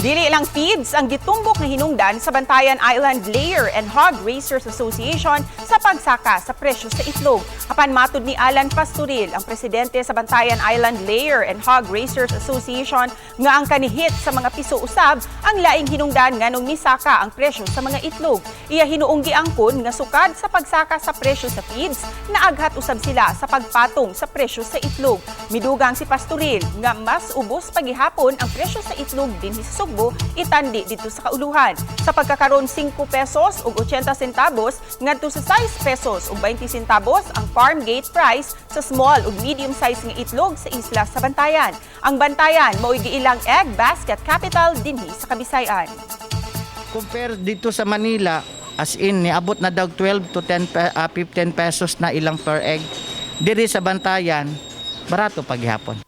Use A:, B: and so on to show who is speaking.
A: Dili lang feeds ang gitumbok na hinungdan sa Bantayan Island Layer and Hog Raisers Association sa pagsaka sa presyo sa itlog. Apan matud ni Alan Pastoril, ang presidente sa Bantayan Island Layer and Hog Raisers Association, nga ang kanihit sa mga piso usab ang laing hinungdan nganong misaka ang presyo sa mga itlog. Iya hinuong giangkon nga sukad sa pagsaka sa presyo sa feeds, naaghat usab sila sa pagpatong sa presyo sa itlog. Midugang si Pastoril nga mas ubos pagihapon ang presyo sa itlog dinhi sa Sugbo, itandi dito sa kauluhan. Sa pagkakaroon 5 pesos ug 80 centavos ngadto sa 6 pesos ug 20 centavos ang farm gate price sa small ug medium size nga itlog sa isla sa Bantayan. Ang Bantayan mao'y giilang egg basket capital dinhi sa Kabisayan.
B: Compare dito sa Manila, as in niabot na daw 12 to 15 pesos na ilang per egg. Diri sa Bantayan, barato paghihapon.